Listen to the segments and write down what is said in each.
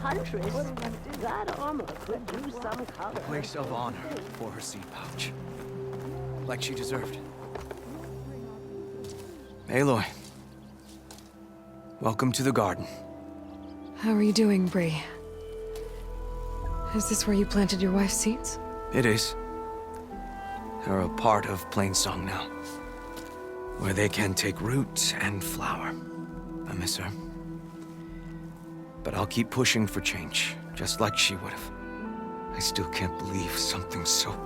huntress. That armor could do some color. A place of honor for her seed pouch. Like she deserved. Aloy. Welcome to the garden. How are you doing, Bree? Is this where you planted your wife's seeds? It is. They're a part of Plainsong now. Where they can take root and flower. I miss her. But I'll keep pushing for change, just like she would have. I still can't believe something so...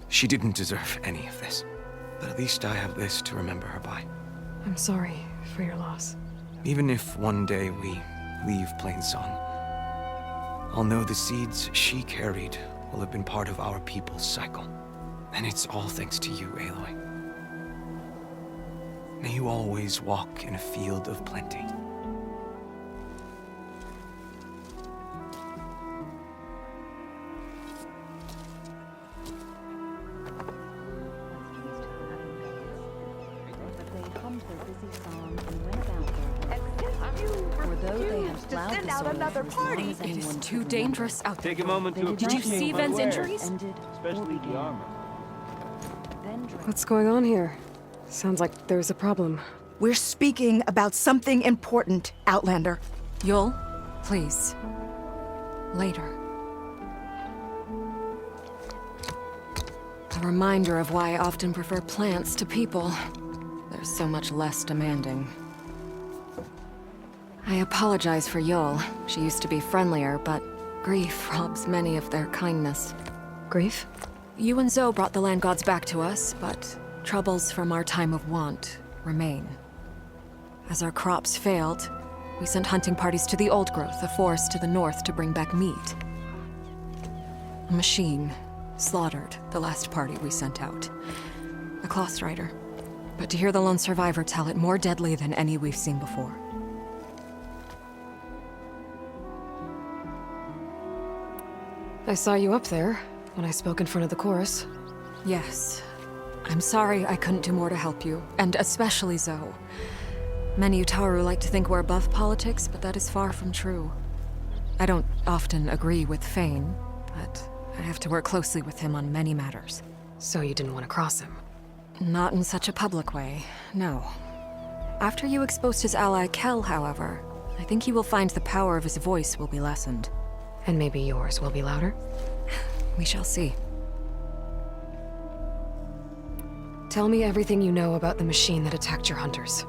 She didn't deserve any of this. But at least I have this to remember her by. I'm sorry for your loss. Even if one day we leave Plainsong, I'll know the seeds she carried will have been part of our people's cycle. And it's all thanks to you, Aloy. May you always walk in a field of plenty. It is too dangerous out there. Take a moment to Did you see Ven's injuries? Especially the armor. What's going on here? Sounds like there's a problem. We're speaking about something important, Outlander. Yul, please. Later. A reminder of why I often prefer plants to people. They're so much less demanding. I apologize for Yul. She used to be friendlier, but grief robs many of their kindness. Grief? You and Zoe brought the land gods back to us, but troubles from our time of want remain. As our crops failed, we sent hunting parties to the Oldgrowth, a forest to the north, to bring back meat. A machine slaughtered the last party we sent out. A cloth strider. But to hear the lone survivor tell it, more deadly than any we've seen before. I saw you up there when I spoke in front of the chorus. Yes. I'm sorry I couldn't do more to help you, and especially Zoe. Many Utaru like to think we're above politics, but that is far from true. I don't often agree with Fane, but I have to work closely with him on many matters. So you didn't want to cross him? Not in such a public way, no. After you exposed his ally Kel, however, I think he will find the power of his voice will be lessened. And maybe yours will be louder? We shall see. Tell me everything you know about the machine that attacked your hunters.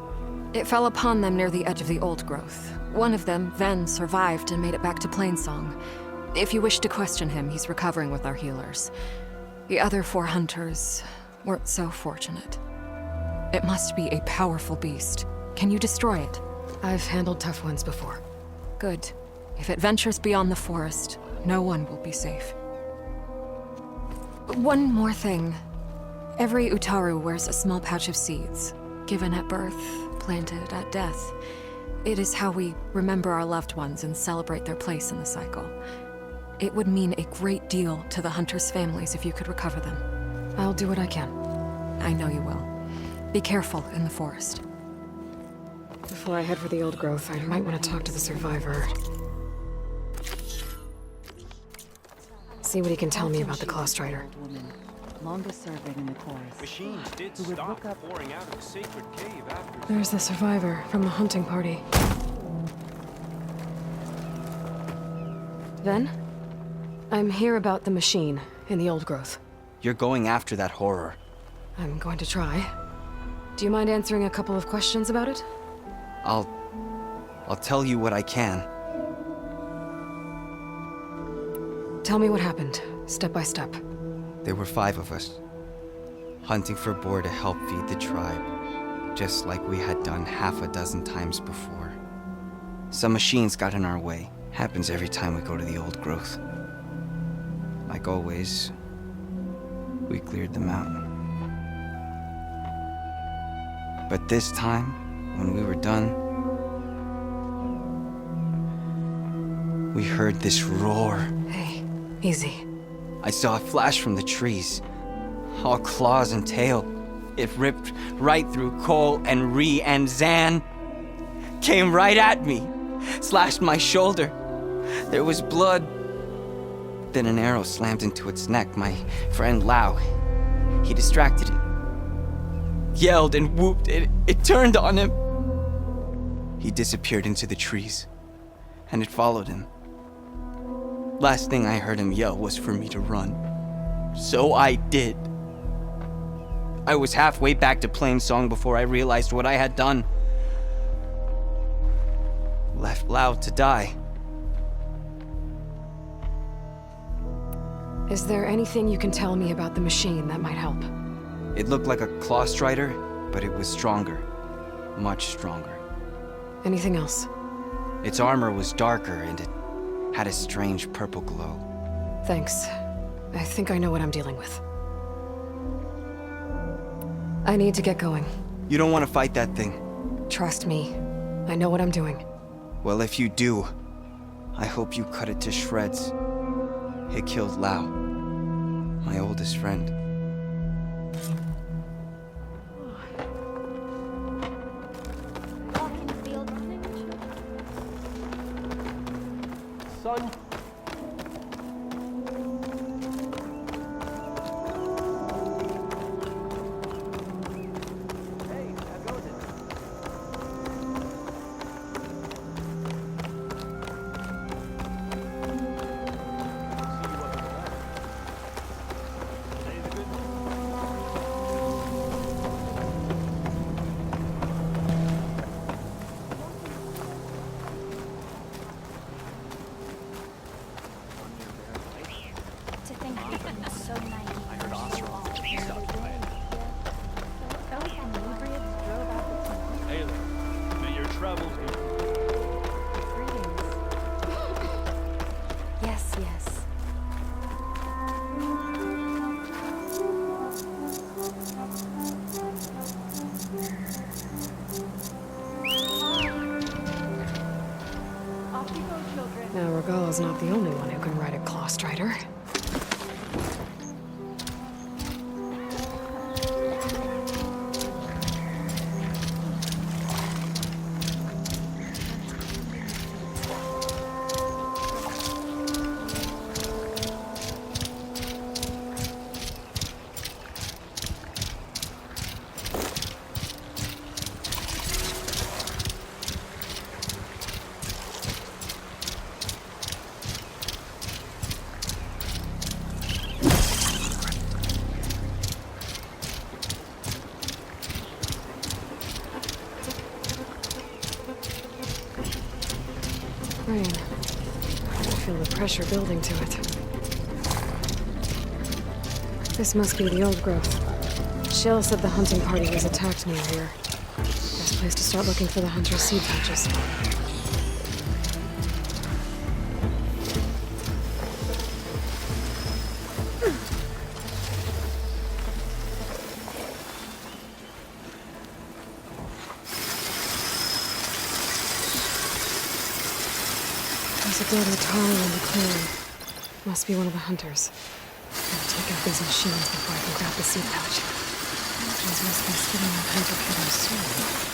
It fell upon them near the edge of the Oldgrowth. One of them, Ven, survived and made it back to Plainsong. If you wish to question him, he's recovering with our healers. The other 4 hunters weren't so fortunate. It must be a powerful beast. Can you destroy it? I've handled tough ones before. Good. If it ventures beyond the forest, no one will be safe. One more thing. Every Utaru wears a small pouch of seeds, given at birth, planted at death. It is how we remember our loved ones and celebrate their place in the cycle. It would mean a great deal to the hunters' families if you could recover them. I'll do what I can. I know you will. Be careful in the forest. Before I head for the Oldgrowth, I might want to talk to the survivor. See what he can tell me about the Claw Strider. Longest serving in the chorus. Machines did stop pouring out of the sacred cave after... There's the survivor from the hunting party. Ven? I'm here about the machine in the Oldgrowth. You're going after that horror. I'm going to try. Do you mind answering a couple of questions about it? I'll tell you what I can. Tell me what happened, step by step. There were 5 of us, hunting for boar to help feed the tribe, just like we had done half a dozen times before. Some machines got in our way. Happens every time we go to the Oldgrowth. Like always, we cleared them out. But this time, when we were done, we heard this roar. Hey, easy. I saw a flash from the trees, all claws and tail. It ripped right through Cole and Ree and Zan. came right at me, slashed my shoulder. There was blood. Then an arrow slammed into its neck. My friend Lao, he distracted it. Yelled and whooped. It turned on him. He disappeared into the trees, and it followed him. Last thing I heard him yell was for me to run. So I did. I was halfway back to Plainsong before I realized what I had done. Left Lao to die. Is there anything you can tell me about the machine that might help? It looked like a claw strider, but it was stronger. Much stronger. Anything else? Its armor was darker and it had a strange purple glow. Thanks. I think I know what I'm dealing with. I need to get going. You don't want to fight that thing. Trust me. I know what I'm doing. Well, if you do, I hope you cut it to shreds. It killed Lao, my oldest friend. Son. Now, Regalla's not the only one who can ride a claw strider. Rain. I feel the pressure building to it. This must be the Oldgrowth. Shell said the hunting party was attacked near here. Best place to start looking for the hunter's seed pouches. There's a dead Atari in the clearing. Must be one of the hunters. Gotta take out these machines before I can grab the seed pouch. Hunters must be spitting out hunter killers soon.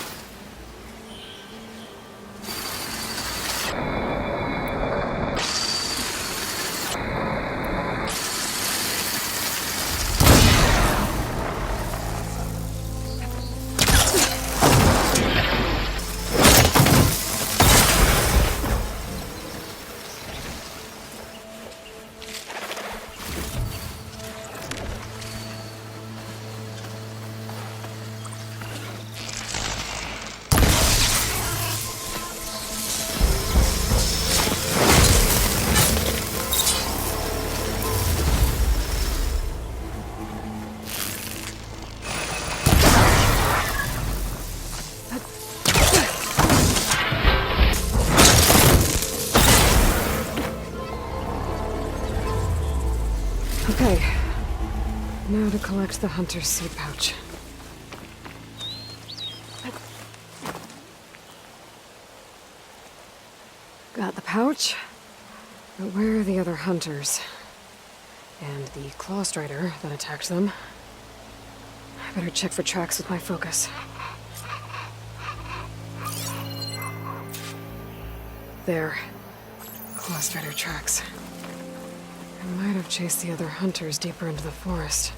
Okay. Now to collect the hunter's seed pouch. Got the pouch, but where are the other hunters? And the claw strider that attacked them? I better check for tracks with my focus. There. Claw Strider tracks. I might have chased the other hunters deeper into the forest.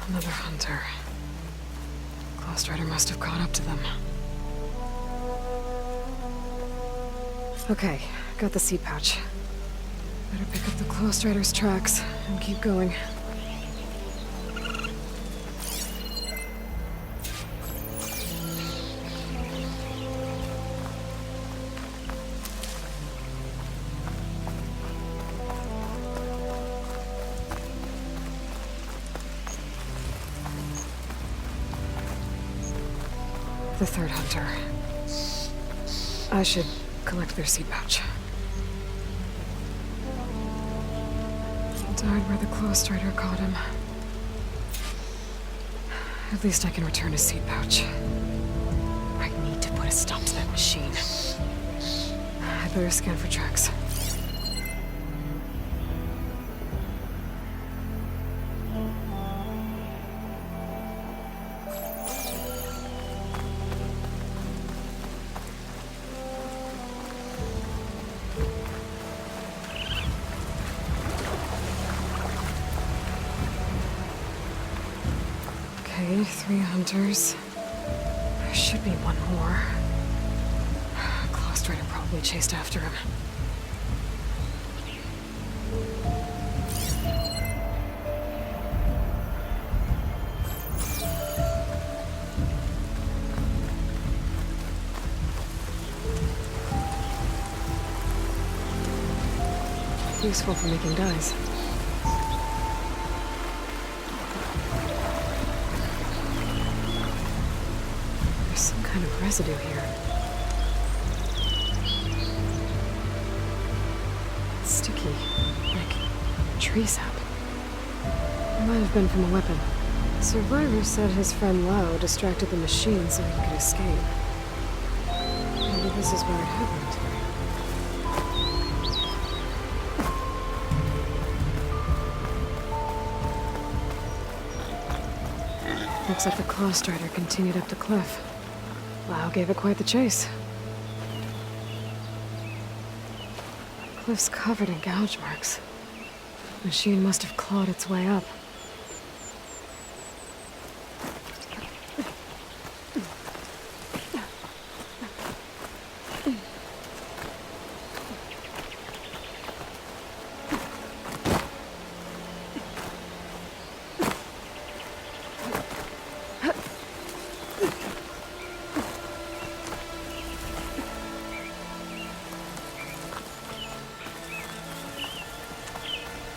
Another hunter. Claw Strider must have caught up to them. Okay, got the seed pouch. Better pick up the Claw Strider's tracks and keep going. The third hunter. I should collect their seed pouch. He died where the Claw Strider caught him. At least I can return his seed pouch. I need to put a stop to that machine. I better scan for tracks. Okay, 3 hunters. There should be one more. Claw Strider probably chased after him. Useful for making dyes. There's some kind of residue here. It's sticky, like tree sap. It might have been from a weapon. The survivor said his friend Lao distracted the machine so he could escape. Maybe this is where it happened. Looks like the Claw Strider continued up the cliff. Lao gave it quite the chase. The cliff's covered in gouge marks. The machine must have clawed its way up.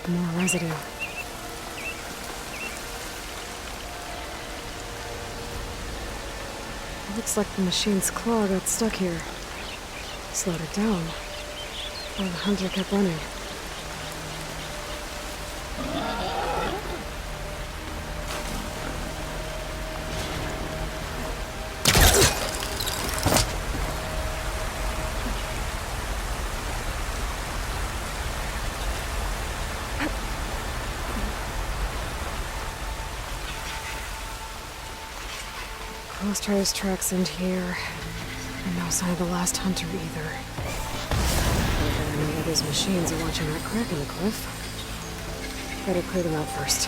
More residue. It looks like the machine's claw got stuck here. Slowed it down. While the hunter kept running. Claw Strider's tracks end here. And no sign of the last hunter either. Whether any of these machines are watching that crack in the cliff. Better clear them out first.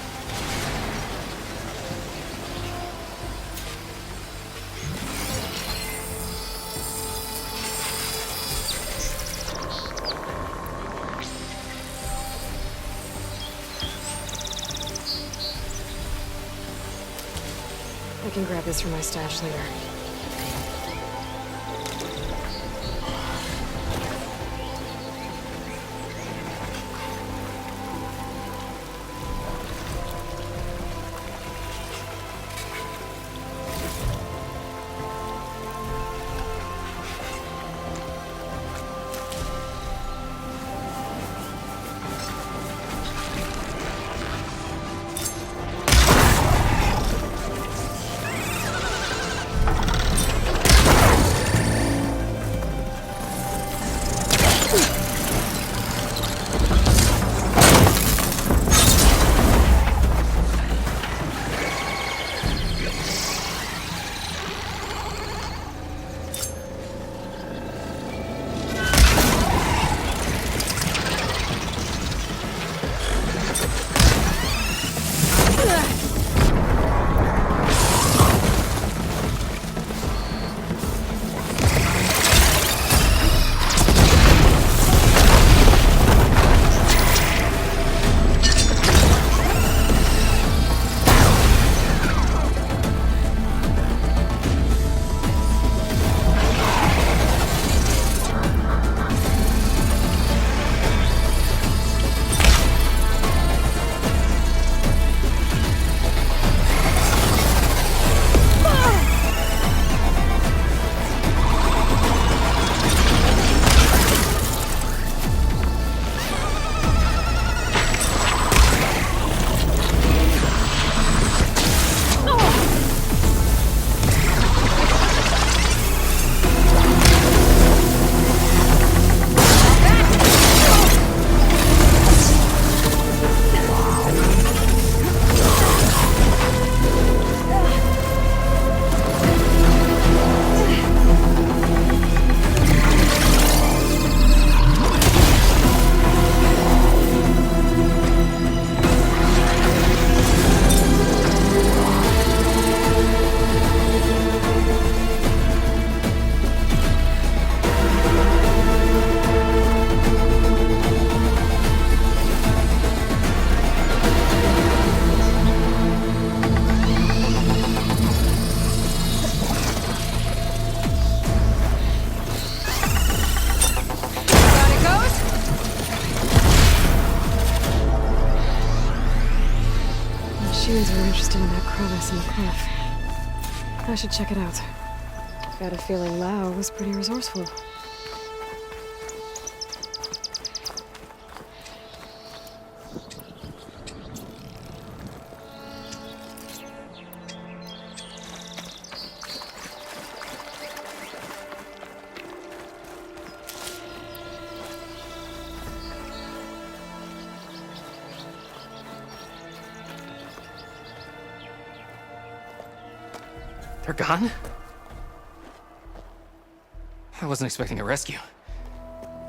I can grab this from my stash later. Humans are interested in that crevice in the cliff. I should check it out. Got a feeling Lao was pretty resourceful. They're gone? I wasn't expecting a rescue.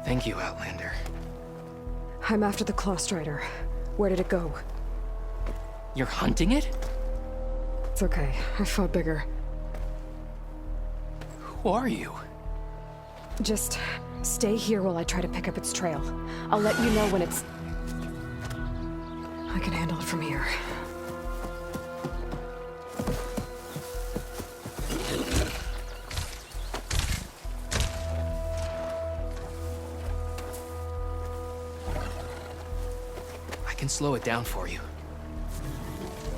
Thank you, Outlander. I'm after the Claw Strider. Where did it go? You're hunting it? It's okay. I fought bigger. Who are you? Just stay here while I try to pick up its trail. I'll let you know when it's... I can handle it from here. I can slow it down for you.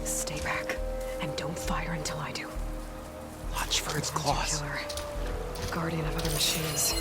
Stay back, and don't fire until I do. Watch for its Hunter claws. Killer. Guardian of other machines.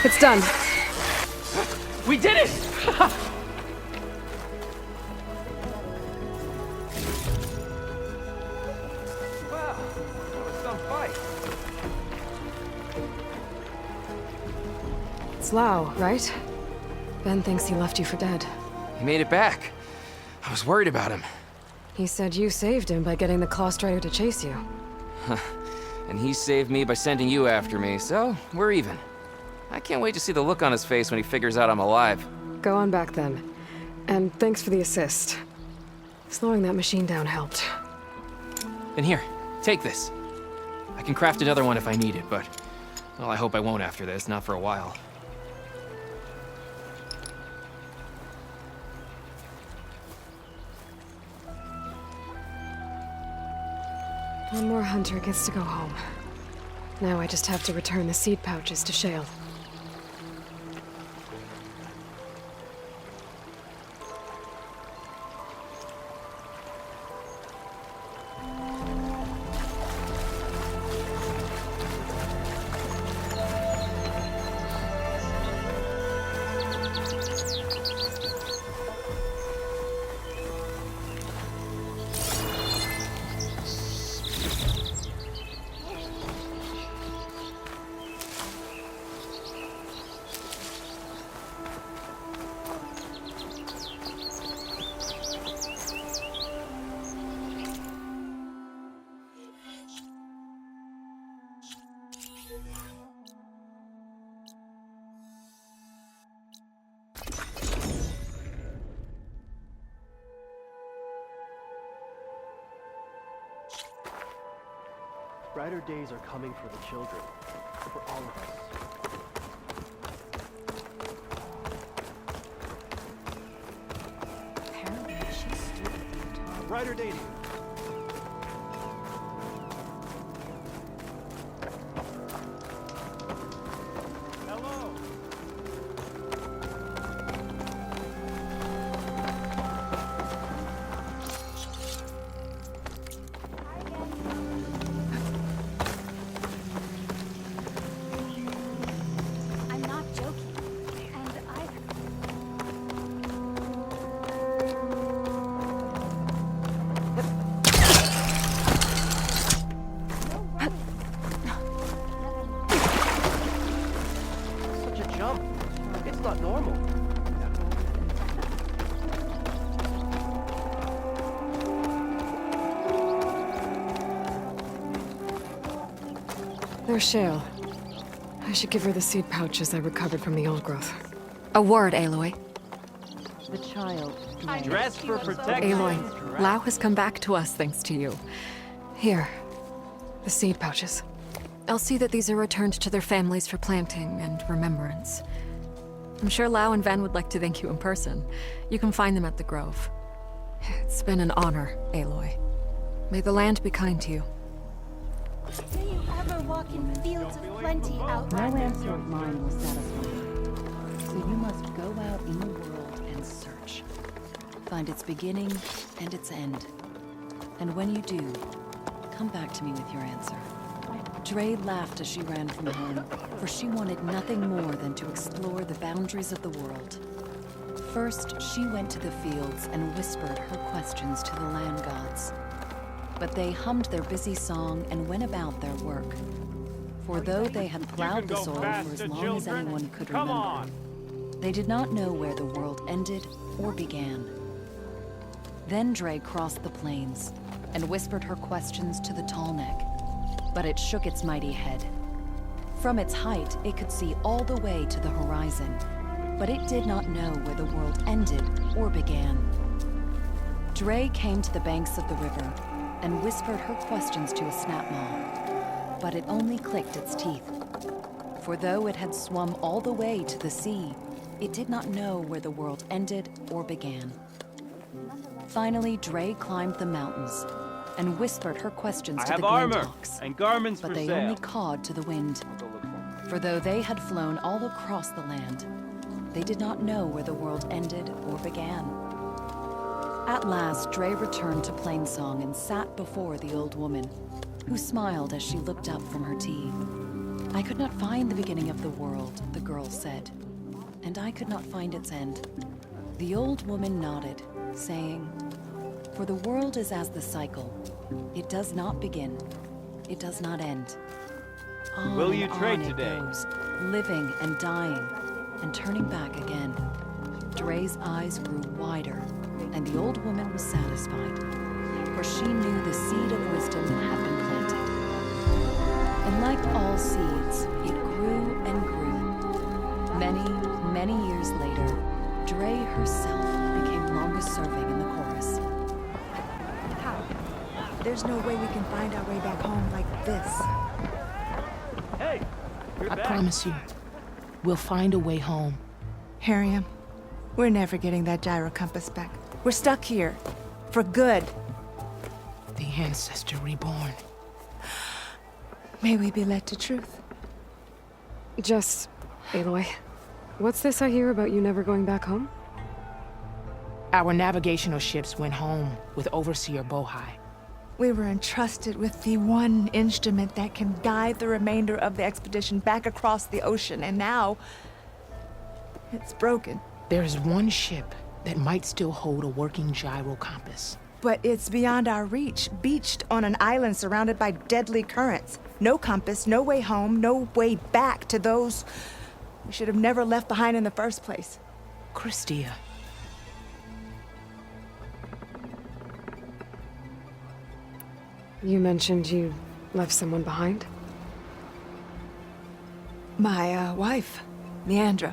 It's done. We did it! Wow, that was some fight. It's Lao, right? Ben thinks he left you for dead. He made it back. I was worried about him. He said you saved him by getting the Claw Strider to chase you. And he saved me by sending you after me, so we're even. I can't wait to see the look on his face when he figures out I'm alive. Go on back then. And thanks for the assist. Slowing that machine down helped. And here, take this. I can craft another one if I need it, but... well, I hope I won't after this, not for a while. One more hunter gets to go home. Now I just have to return the seed pouches to Shale. Brighter days are coming for the children, for all of us. Apparently, she stood with the entire... A brighter day to you. There's Shale. I should give her the seed pouches I recovered from the Oldgrowth. A word, Aloy. The child. Dress for protection. Aloy, Lao has come back to us thanks to you. Here. The seed pouches. I'll see that these are returned to their families for planting and remembrance. I'm sure Lao and Van would like to thank you in person. You can find them at the Grove. It's been an honor, Aloy. May the land be kind to you. May you ever walk in fields of plenty, Outlander. No answer of mine will satisfy you. So you must go out in the world and search. Find its beginning and its end. And when you do, come back to me with your answer. Dre laughed as she ran from home, for she wanted nothing more than to explore the boundaries of the world. First, she went to the fields and whispered her questions to the land gods. But they hummed their busy song and went about their work. For though they had plowed the soil for as long as anyone could remember, they did not know where the world ended or began. Then Dre crossed the plains and whispered her questions to the tall neck, but it shook its mighty head. From its height, it could see all the way to the horizon, but it did not know where the world ended or began. Dre came to the banks of the river and whispered her questions to a snapmaw, but it only clicked its teeth. For though it had swum all the way to the sea, it did not know where the world ended or began. Finally, Dre climbed the mountains and whispered her questions to the Glinthawks, and garments but for they sale. only cawed to the wind. For though they had flown all across the land, they did not know where the world ended or began. At last, Dre returned to Plainsong and sat before the old woman, who smiled as she looked up from her tea. I could not find the beginning of the world, the girl said, and I could not find its end. The old woman nodded, saying, "For the world is as the cycle. It does not begin. It does not end. On Will and you trade on it today? goes, living and dying, and turning back again." Dre's eyes grew wider, and the old woman was satisfied, for she knew the seed of wisdom had been planted. And like all seeds, it grew and grew. Many, many years later, Dre herself became longest serving in the chorus. How? There's no way we can find our way back home like this. Hey, you're I back. promise you, we'll find a way home. Harriam, we're never getting that gyro compass back. We're stuck here. For good. The ancestor reborn. May we be led to truth. Just, Aloy, what's this I hear about you never going back home? Our navigational ships went home with Overseer Bohai. We were entrusted with the one instrument that can guide the remainder of the expedition back across the ocean, and now it's broken. There's one ship that might still hold a working gyro compass. But it's beyond our reach, beached on an island surrounded by deadly currents. No compass, no way home, no way back to those we should have never left behind in the first place. Christia. You mentioned you left someone behind? My wife, Leandra.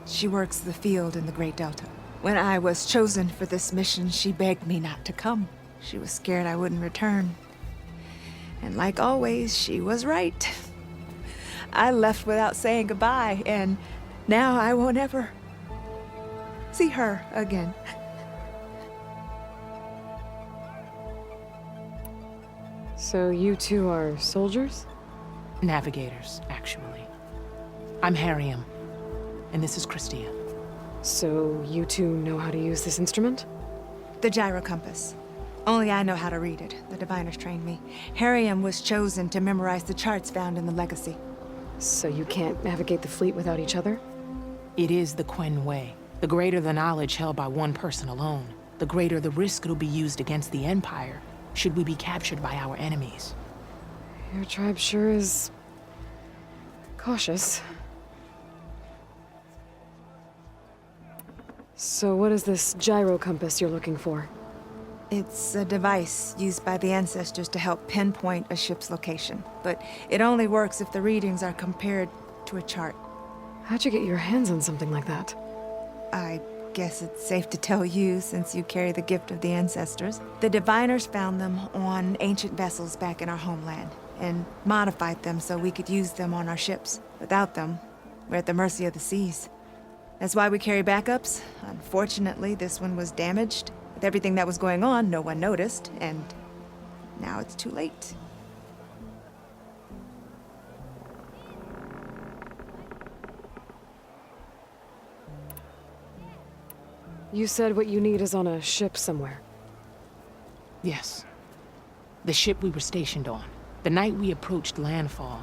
She works the field in the Great Delta. When I was chosen for this mission, she begged me not to come. She was scared I wouldn't return. And like always, she was right. I left without saying goodbye, and now I won't ever see her again. So you two are soldiers? Navigators, actually. I'm Harriam, and this is Christia. So you two know how to use this instrument? The gyro compass. Only I know how to read it. The diviners trained me. Harriam was chosen to memorize the charts found in the legacy. So you can't navigate the fleet without each other? It is the Quen Way. The greater the knowledge held by one person alone, the greater the risk it'll be used against the Empire, should we be captured by our enemies. Your tribe sure is cautious. So what is this gyro compass you're looking for? It's a device used by the ancestors to help pinpoint a ship's location, but it only works if the readings are compared to a chart. How'd you get your hands on something like that? I guess it's safe to tell you since you carry the gift of the ancestors. The diviners found them on ancient vessels back in our homeland and modified them so we could use them on our ships. Without them, we're at the mercy of the seas. That's why we carry backups. Unfortunately, this one was damaged. With everything that was going on, no one noticed, and now it's too late. You said what you need is on a ship somewhere. Yes. The ship we were stationed on. The night we approached landfall,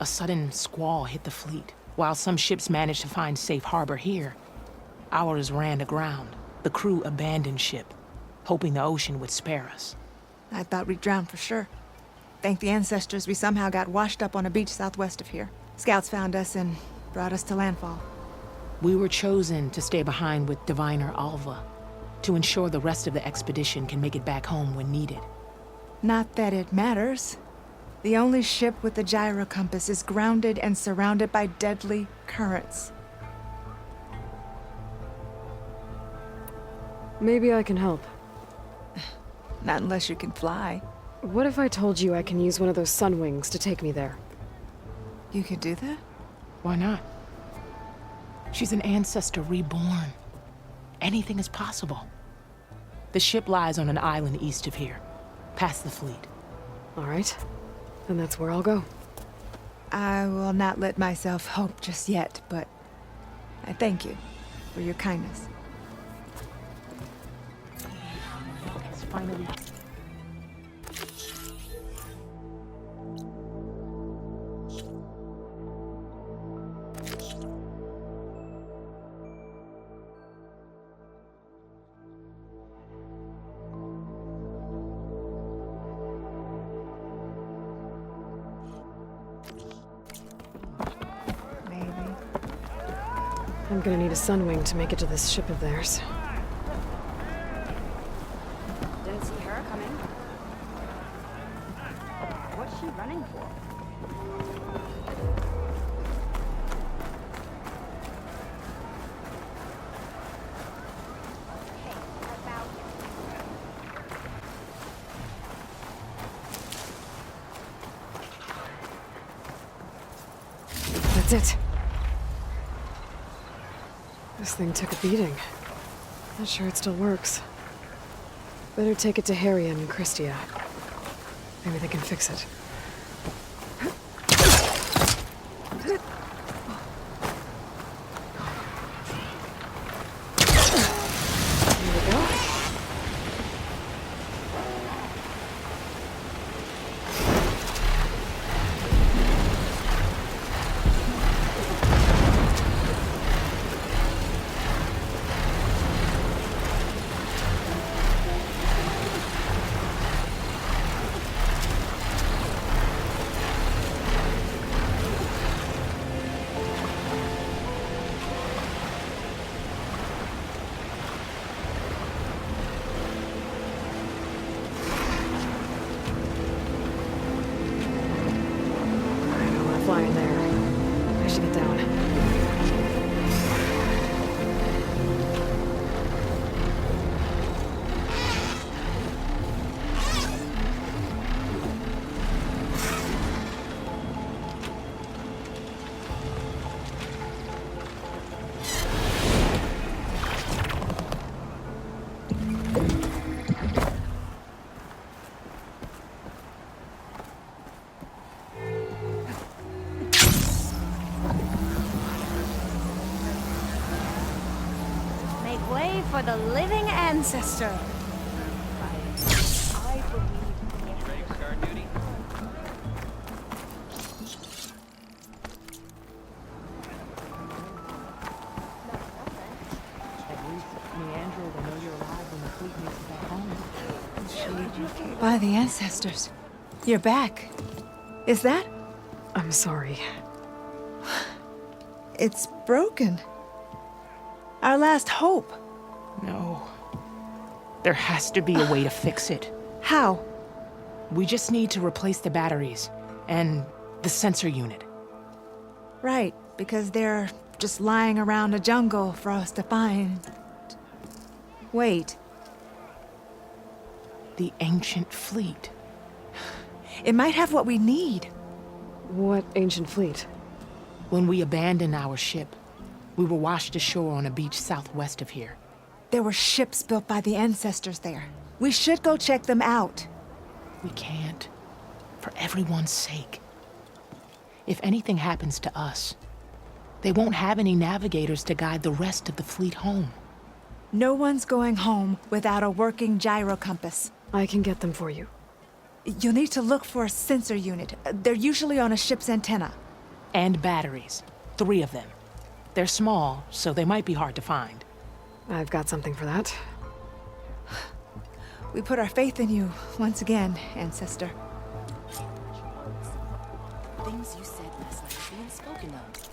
a sudden squall hit the fleet. While some ships managed to find safe harbor here, ours ran aground. The crew abandoned ship, hoping the ocean would spare us. I thought we'd drown for sure. Thank the ancestors, we somehow got washed up on a beach southwest of here. Scouts found us and brought us to landfall. We were chosen to stay behind with Diviner Alva, to ensure the rest of the expedition can make it back home when needed. Not that it matters. The only ship with the gyro compass is grounded and surrounded by deadly currents. Maybe I can help. Not unless you can fly. What if I told you I can use one of those sun wings to take me there? You could do that? Why not? She's an ancestor reborn. Anything is possible. The ship lies on an island east of here, past the fleet. All right. Then that's where I'll go. I will not let myself hope just yet, but I thank you for your kindness. It's finally... I'm gonna need a sunwing to make it to this ship of theirs. Didn't see her coming. What's she running for? That's it. This thing took a beating. Not sure it still works. Better take it to Harry and Christia. Maybe they can fix it. Here we go. Flying there. I should get down. Make way for the living ancestor. I believe. Ready for guard duty? At least Leandra will know you're alive when the fleet makes it back home. By the ancestors. You're back. Is that? I'm sorry. It's broken. Our last hope. No. There has to be a way to fix it. How? We just need to replace the batteries and the sensor unit. Right, because they're just lying around a jungle for us to find. Wait, The ancient fleet. it might have what we need. What ancient fleet? When we abandoned our ship, we were washed ashore on a beach southwest of here. There were ships built by the ancestors there. We should go check them out. We can't. For everyone's sake. If anything happens to us, they won't have any navigators to guide the rest of the fleet home. No one's going home without a working gyro compass. I can get them for you. You'll need to look for a sensor unit. They're usually on a ship's antenna. And batteries. 3 of them. They're small, so they might be hard to find. I've got something for that. We put our faith in you once again, ancestor. Things you said last night are being spoken of.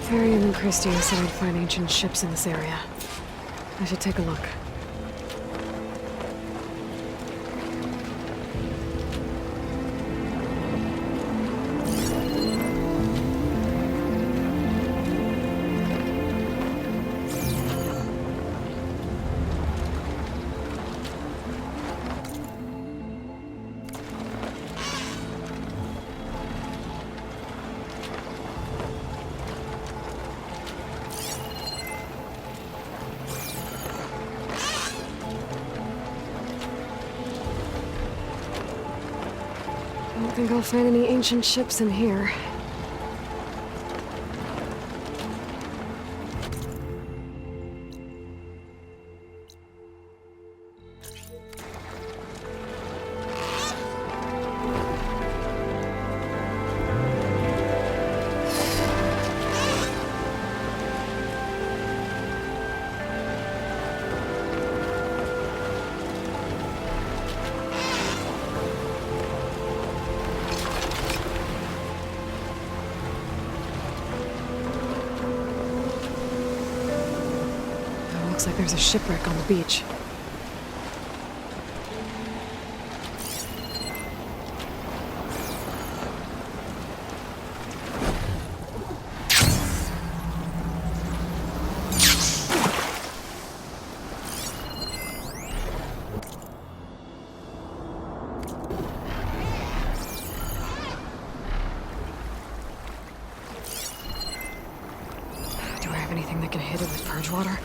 Varian and Christie said I'd find ancient ships in this area. I should take a look. I don't think I'll find any ancient ships in here. Looks like there's a shipwreck on the beach. Do I have anything that can hit it with purge water?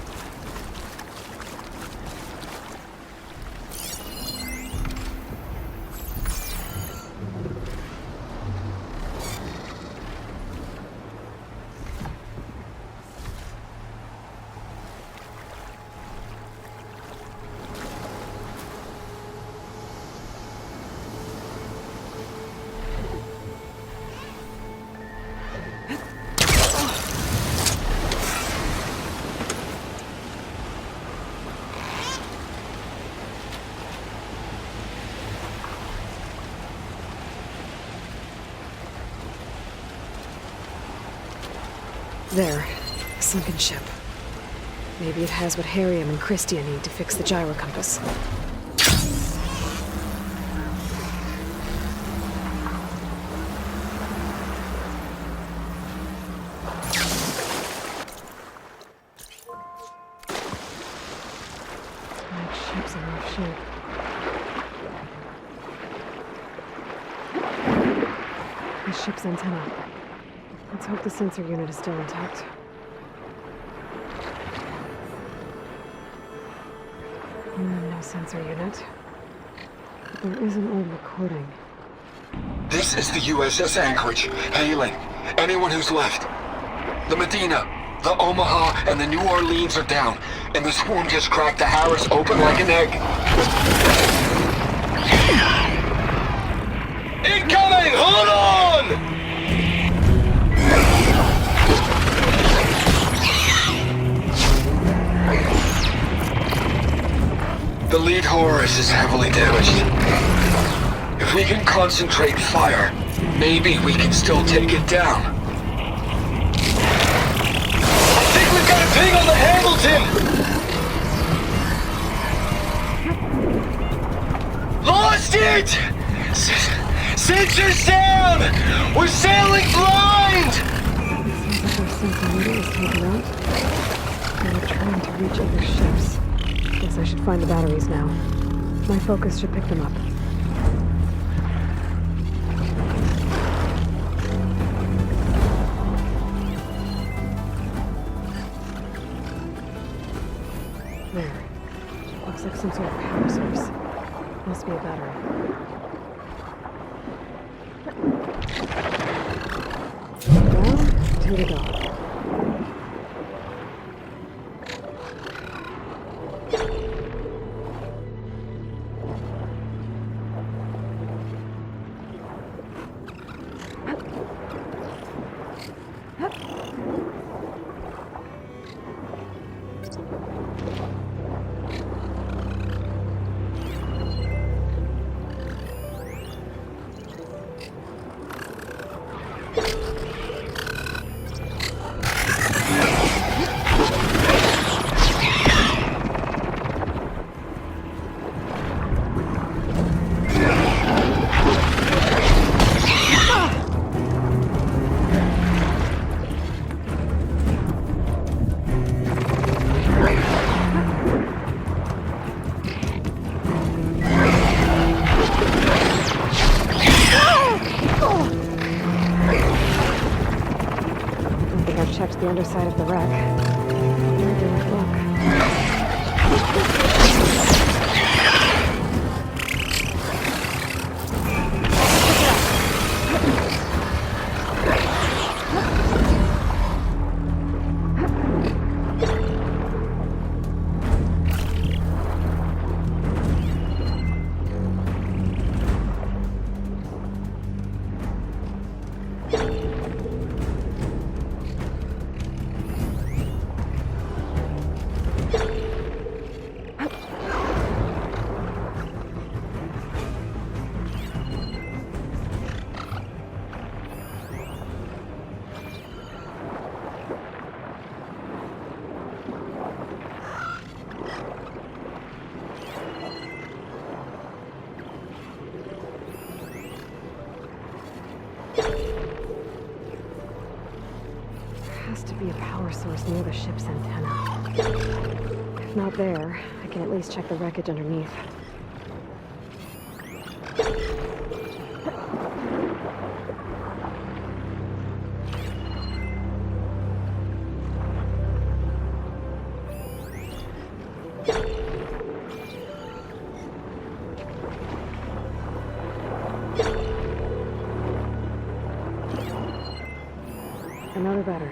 There. A sunken ship. Maybe it has what Harriam and Christia need to fix the gyro compass. That ship's in rough shape. The ship's antenna. Let's hope the sensor unit is still intact. No sensor unit. But there is an old recording. This is the USS Anchorage. Hailing. Anyone who's left. The Medina, the Omaha, and the New Orleans are down, and the swarm just cracked the Harris open like an egg. Incoming! Hold on! The lead Horus is heavily damaged. If we can concentrate fire, maybe we can still take it down. I think we've got a ping on the Hamilton! Lost it! Sensors down! We're sailing blind! Seems like our sensor unit is taken out. They're trying to reach other ships. Guess I should find the batteries now. My focus should pick them up. There. Looks like some sort of power source. Must be a battery. Well, two to go. Checked the underside of the wreck. Where did it look? Has to be a power source near the ship's antenna. If not there, I can at least check the wreckage underneath. Another battery.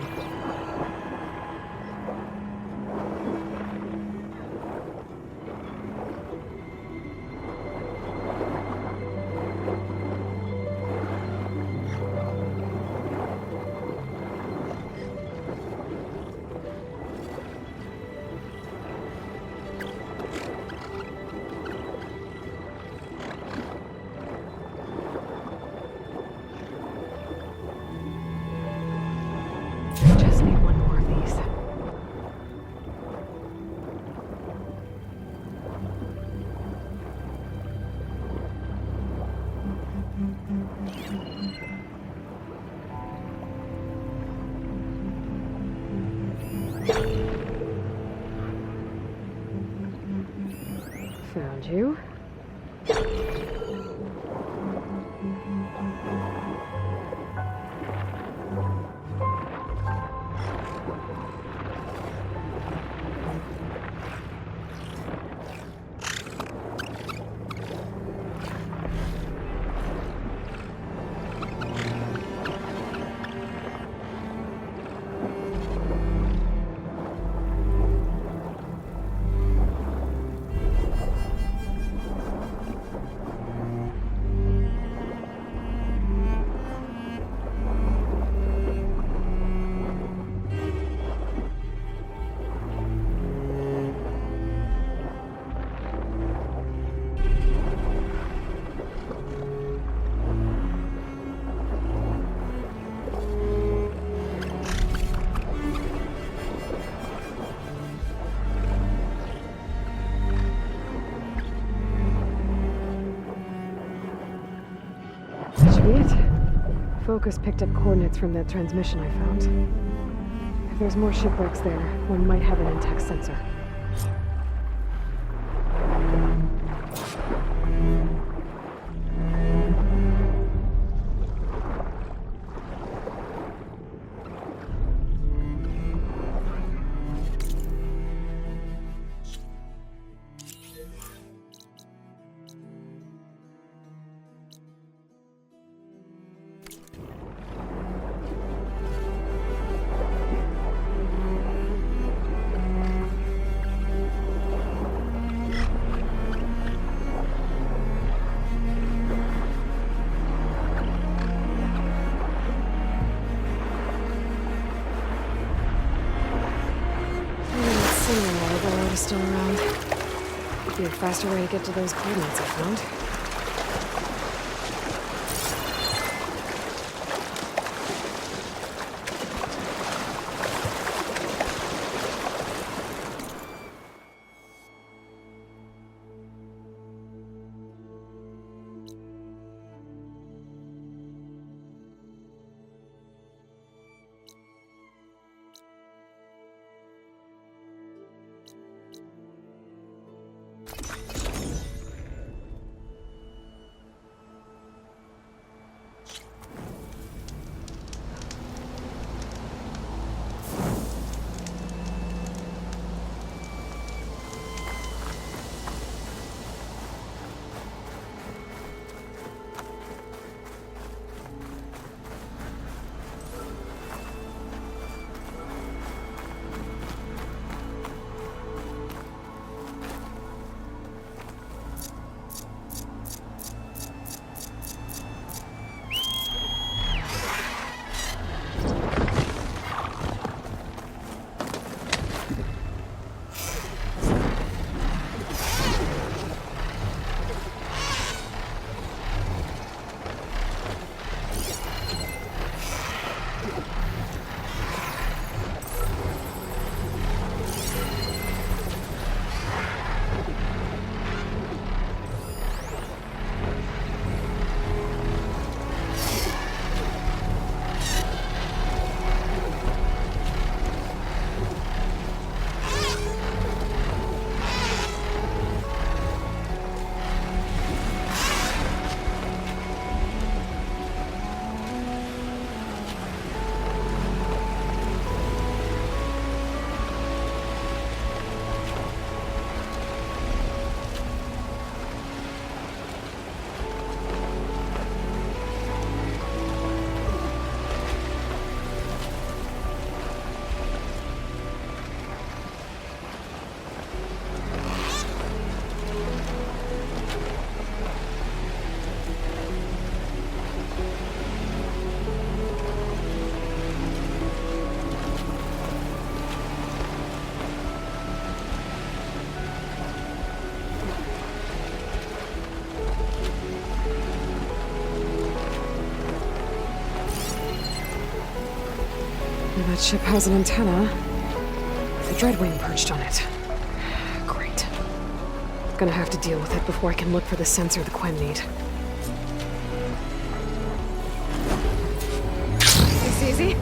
Found you. Focus picked up coordinates from that transmission I found. If there's more shipwrecks there, one might have an intact sensor. Still around. Could be a faster way to get to those coordinates I found. That ship has an antenna. The Dreadwing perched on it. Great. Gonna have to deal with it before I can look for the sensor the Quen need. Easy.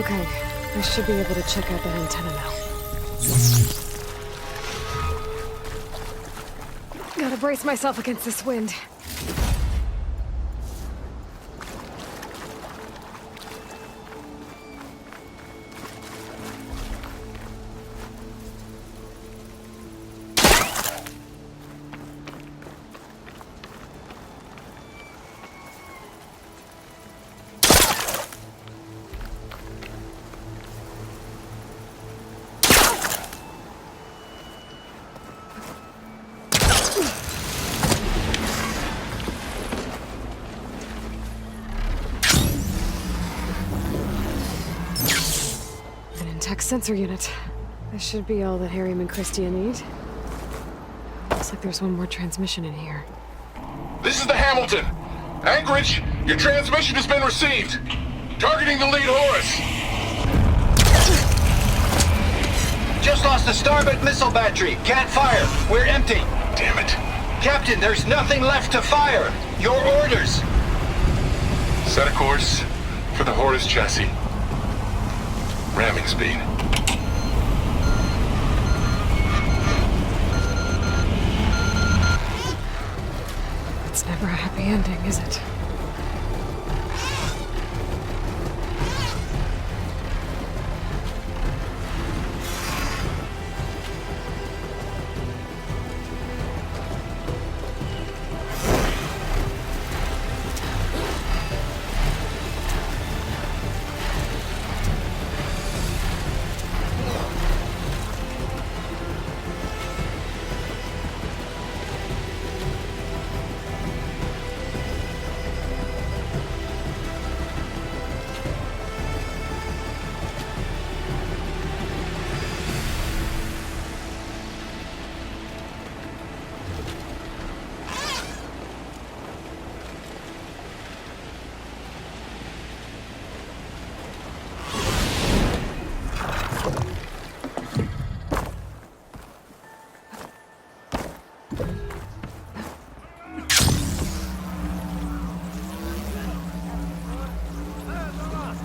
Okay, I should be able to check out that antenna now. Gotta brace myself against this wind. Sensor unit. This should be all that Harry and Christia need. Looks like there's one more transmission in here. This is the Hamilton. Anchorage, your transmission has been received. Targeting the lead Horus. Just lost the starboard missile battery. Can't fire. We're empty. Damn it. Captain, there's nothing left to fire. Your orders. Set a course for the Horus chassis. Ramming speed. It's never a happy ending, is it?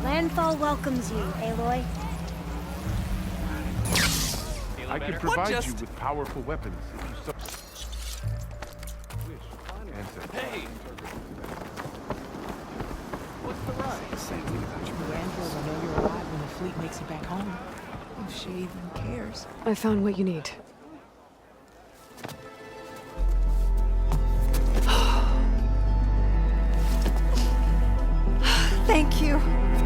Landfall welcomes you, Aloy. I can provide you with powerful weapons if you so wish. Hey! What's the rush? Andros will know you're alive when the fleet makes it back home. If she even cares. I found what you need. Thank you.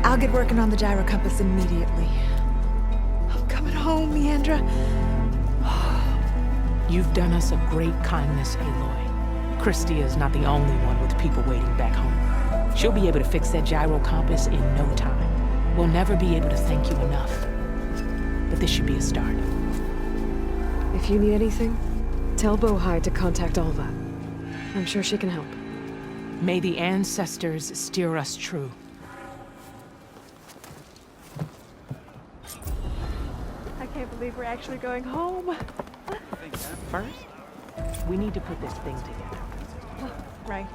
I'll get working on the gyro compass immediately. I'm coming home, Leandra. You've done us a great kindness, Aloy. Christia is not the only one with people waiting back home. She'll be able to fix that gyro compass in no time. We'll never be able to thank you enough. But this should be a start. If you need anything, tell Bohai to contact Alva. I'm sure she can help. May the ancestors steer us true. I can't believe we're actually going home. First, we need to put this thing together. Right.